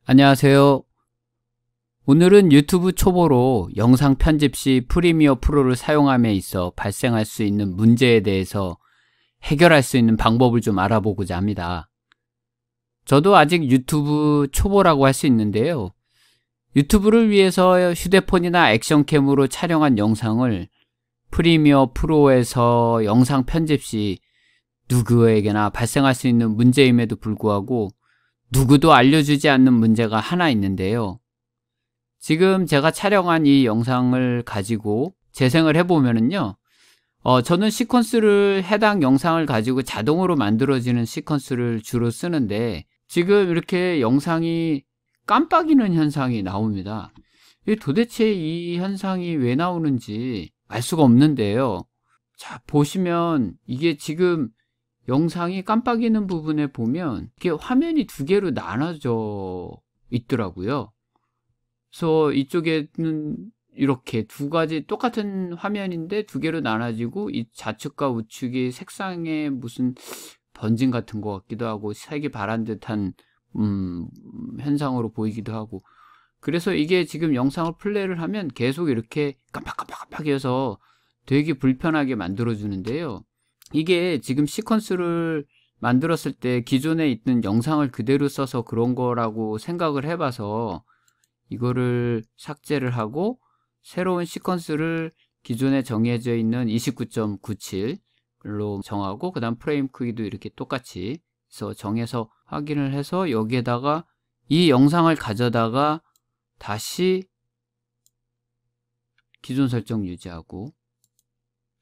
안녕하세요. 오늘은 유튜브 초보로 영상 편집 시 프리미어 프로를 사용함에 있어 발생할 수 있는 문제에 대해서 해결할 수 있는 방법을 좀 알아보고자 합니다. 저도 아직 유튜브 초보라고 할 수 있는데요. 유튜브를 위해서 휴대폰이나 액션캠으로 촬영한 영상을 프리미어 프로에서 영상 편집 시 누구에게나 발생할 수 있는 문제임에도 불구하고 누구도 알려주지 않는 문제가 하나 있는데요. 지금 제가 촬영한 이 영상을 가지고 재생을 해보면은요, 저는 시퀀스를 해당 영상을 가지고 자동으로 만들어지는 시퀀스를 주로 쓰는데 지금 이렇게 영상이 깜빡이는 현상이 나옵니다. 도대체 이 현상이 왜 나오는지 알 수가 없는데요. 자, 보시면 이게 지금 영상이 깜빡이는 부분에 보면 이게 화면이 두 개로 나눠져 있더라고요. 그래서 이쪽에는 이렇게 두 가지 똑같은 화면인데 두 개로 나눠지고 이 좌측과 우측이 색상의 무슨 번짐 같은 것 같기도 하고 색이 바란 듯한 현상으로 보이기도 하고, 그래서 이게 지금 영상을 플레이를 하면 계속 이렇게 깜빡깜빡해서 되게 불편하게 만들어 주는데요. 이게 지금 시퀀스를 만들었을 때 기존에 있는 영상을 그대로 써서 그런 거라고 생각을 해봐서 이거를 삭제를 하고 새로운 시퀀스를 기존에 정해져 있는 29.97로 정하고 그 다음 프레임 크기도 이렇게 똑같이 정해서 확인을 해서 여기에다가 이 영상을 가져다가 다시 기존 설정 유지하고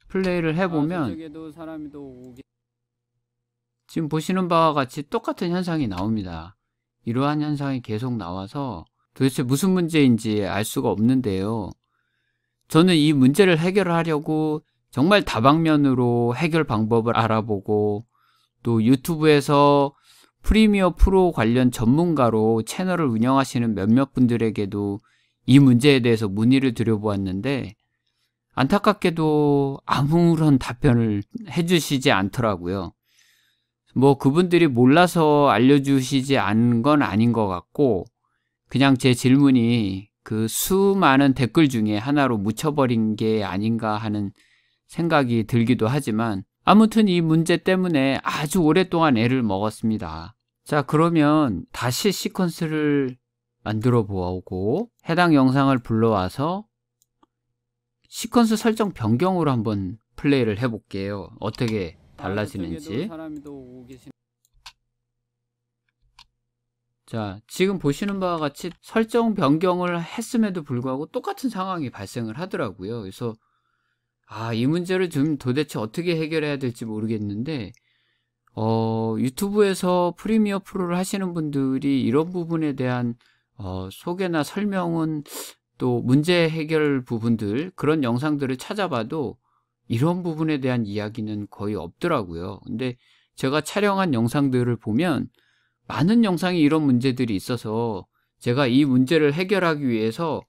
플레이를 해보면 지금 보시는 바와 같이 똑같은 현상이 나옵니다. 이러한 현상이 계속 나와서 도대체 무슨 문제인지 알 수가 없는데요. 저는 이 문제를 해결하려고 정말 다방면으로 해결 방법을 알아보고 또 유튜브에서 프리미어 프로 관련 전문가로 채널을 운영하시는 몇몇 분들에게도 이 문제에 대해서 문의를 드려보았는데 안타깝게도 아무런 답변을 해주시지 않더라고요. 뭐 그분들이 몰라서 알려주시지 않은 건 아닌 것 같고 그냥 제 질문이 그 수많은 댓글 중에 하나로 묻혀버린 게 아닌가 하는 생각이 들기도 하지만 아무튼 이 문제 때문에 아주 오랫동안 애를 먹었습니다. 자, 그러면 다시 시퀀스를 만들어 보고 해당 영상을 불러와서 시퀀스 설정 변경으로 한번 플레이를 해볼게요. 어떻게 달라지는지. 자, 지금 보시는 바와 같이 설정 변경을 했음에도 불구하고 똑같은 상황이 발생을 하더라고요. 그래서 이 문제를 좀 도대체 어떻게 해결해야 될지 모르겠는데 유튜브에서 프리미어 프로를 하시는 분들이 이런 부분에 대한 소개나 설명은 또 문제 해결 부분들 그런 영상들을 찾아봐도 이런 부분에 대한 이야기는 거의 없더라고요. 근데 제가 촬영한 영상들을 보면 많은 영상이 이런 문제들이 있어서 제가 이 문제를 해결하기 위해서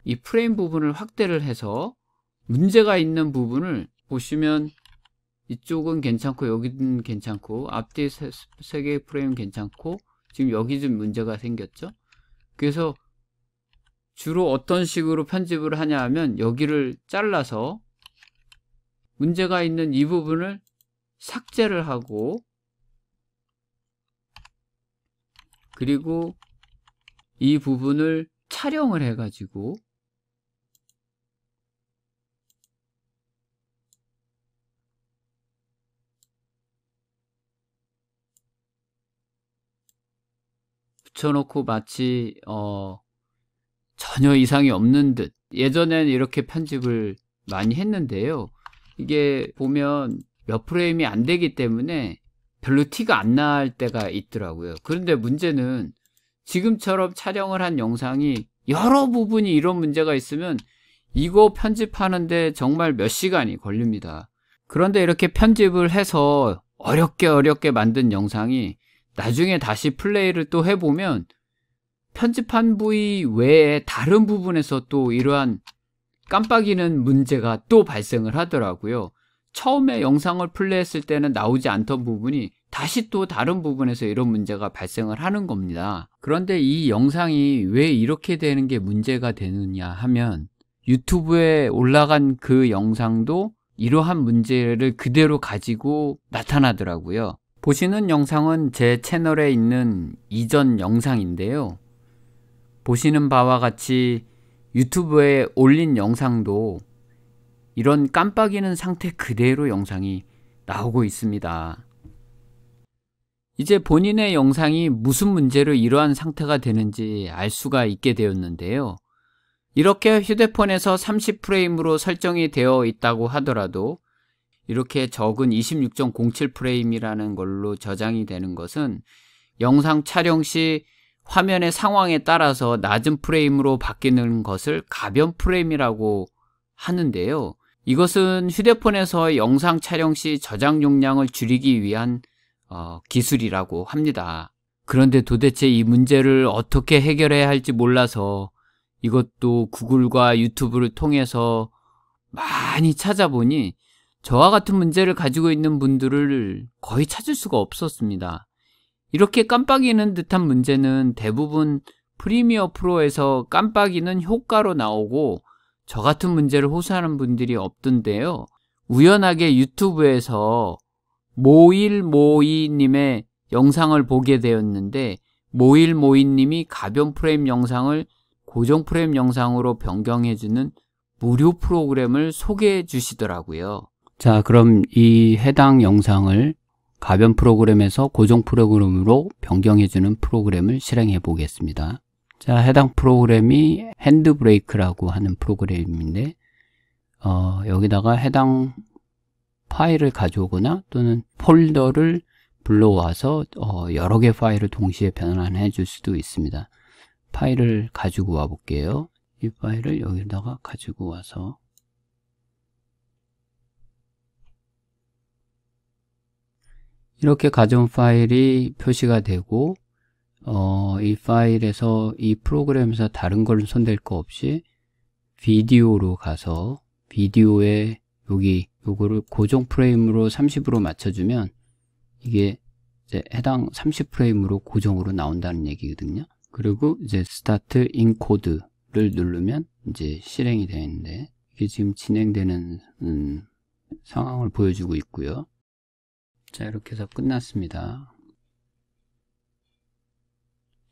이 프레임 부분을 확대를 해서 문제가 있는 부분을 보시면 이쪽은 괜찮고 여기는 괜찮고 앞뒤 세 개의 프레임 괜찮고 지금 여기 좀 문제가 생겼죠. 그래서 주로 어떤 식으로 편집을 하냐 하면 여기를 잘라서 문제가 있는 이 부분을 삭제를 하고 그리고 이 부분을 촬영을 해가지고 붙여놓고 마치 전혀 이상이 없는 듯, 예전엔 이렇게 편집을 많이 했는데요. 이게 보면 몇 프레임이 안 되기 때문에 별로 티가 안 날 때가 있더라고요. 그런데 문제는 지금처럼 촬영을 한 영상이 여러 부분이 이런 문제가 있으면 이거 편집하는데 정말 몇 시간이 걸립니다. 그런데 이렇게 편집을 해서 어렵게 만든 영상이 나중에 다시 플레이를 또 해보면 편집한 부위 외에 다른 부분에서 또 이러한 깜빡이는 문제가 또 발생을 하더라고요. 처음에 영상을 플레이했을 때는 나오지 않던 부분이 다시 또 다른 부분에서 이런 문제가 발생을 하는 겁니다. 그런데 이 영상이 왜 이렇게 되는 게 문제가 되느냐 하면 유튜브에 올라간 그 영상도 이러한 문제를 그대로 가지고 나타나더라고요. 보시는 영상은 제 채널에 있는 이전 영상인데요. 보시는 바와 같이 유튜브에 올린 영상도 이런 깜빡이는 상태 그대로 영상이 나오고 있습니다. 이제 본인의 영상이 무슨 문제로 이러한 상태가 되는지 알 수가 있게 되었는데요. 이렇게 휴대폰에서 30프레임으로 설정이 되어 있다고 하더라도 이렇게 적은 26.07프레임이라는 걸로 저장이 되는 것은 영상 촬영 시 화면의 상황에 따라서 낮은 프레임으로 바뀌는 것을 가변 프레임이라고 하는데요. 이것은 휴대폰에서 영상 촬영 시 저장 용량을 줄이기 위한 기술이라고 합니다. 그런데 도대체 이 문제를 어떻게 해결해야 할지 몰라서 이것도 구글과 유튜브를 통해서 많이 찾아보니 저와 같은 문제를 가지고 있는 분들을 거의 찾을 수가 없었습니다. 이렇게 깜빡이는 듯한 문제는 대부분 프리미어 프로에서 깜빡이는 효과로 나오고 저 같은 문제를 호소하는 분들이 없던데요. 우연하게 유튜브에서 모일모이님의 영상을 보게 되었는데 모일모이님이 가변 프레임 영상을 고정 프레임 영상으로 변경해주는 무료 프로그램을 소개해 주시더라고요. 자, 그럼 이 해당 영상을 가변 프로그램에서 고정 프로그램으로 변경해주는 프로그램을 실행해 보겠습니다. 자, 해당 프로그램이 핸드브레이크라고 하는 프로그램인데 여기다가 해당 파일을 가져오거나 또는 폴더를 불러와서 여러 개의 파일을 동시에 변환해 줄 수도 있습니다. 파일을 가지고 와 볼게요. 이 파일을 여기다가 가지고 와서 이렇게 가져온 파일이 표시가 되고 이 파일에서 이 프로그램에서 다른 걸 손댈 거 없이 비디오로 가서 비디오에 요거를 고정 프레임으로 30으로 맞춰주면 이게 이제 해당 30프레임으로 고정으로 나온다는 얘기거든요. 그리고 이제 스타트 인코드를 누르면 이제 실행이 되는데 이게 지금 진행되는 상황을 보여주고 있고요. 자, 이렇게 해서 끝났습니다.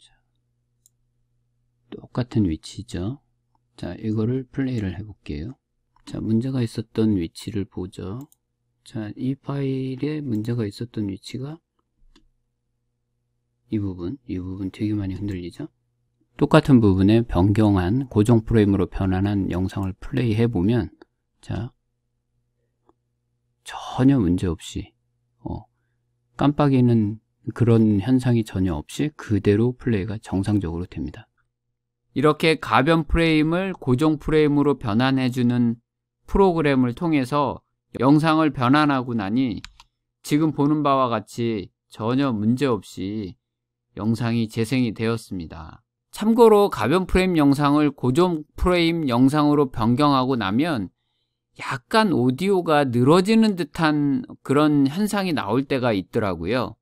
자, 똑같은 위치죠. 자, 이거를 플레이를 해볼게요. 자, 문제가 있었던 위치를 보죠. 자, 이 파일에 문제가 있었던 위치가 이 부분 되게 많이 흔들리죠. 똑같은 부분에 변경한 고정 프레임으로 변환한 영상을 플레이 해보면 자, 전혀 문제 없이 깜빡이는 그런 현상이 전혀 없이 그대로 플레이가 정상적으로 됩니다. 이렇게 가변 프레임을 고정 프레임으로 변환해주는 프로그램을 통해서 영상을 변환하고 나니 지금 보는 바와 같이 전혀 문제없이 영상이 재생이 되었습니다. 참고로 가변 프레임 영상을 고정 프레임 영상으로 변경하고 나면 약간 오디오가 늘어지는 듯한 그런 현상이 나올 때가 있더라고요.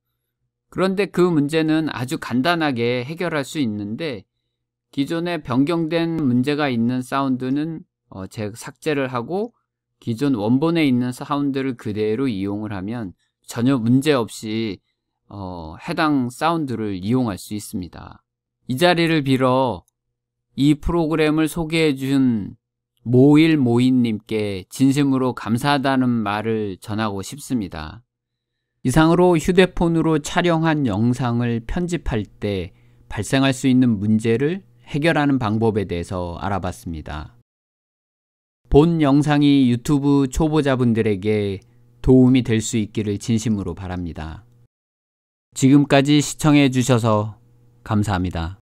그런데 그 문제는 아주 간단하게 해결할 수 있는데 기존에 변경된 문제가 있는 사운드는 삭제를 하고 기존 원본에 있는 사운드를 그대로 이용을 하면 전혀 문제없이 해당 사운드를 이용할 수 있습니다. 이 자리를 빌어 이 프로그램을 소개해 준 모일모이님께 진심으로 감사하다는 말을 전하고 싶습니다. 이상으로 휴대폰으로 촬영한 영상을 편집할 때 발생할 수 있는 문제를 해결하는 방법에 대해서 알아봤습니다. 본 영상이 유튜브 초보자분들에게 도움이 될 수 있기를 진심으로 바랍니다. 지금까지 시청해 주셔서 감사합니다.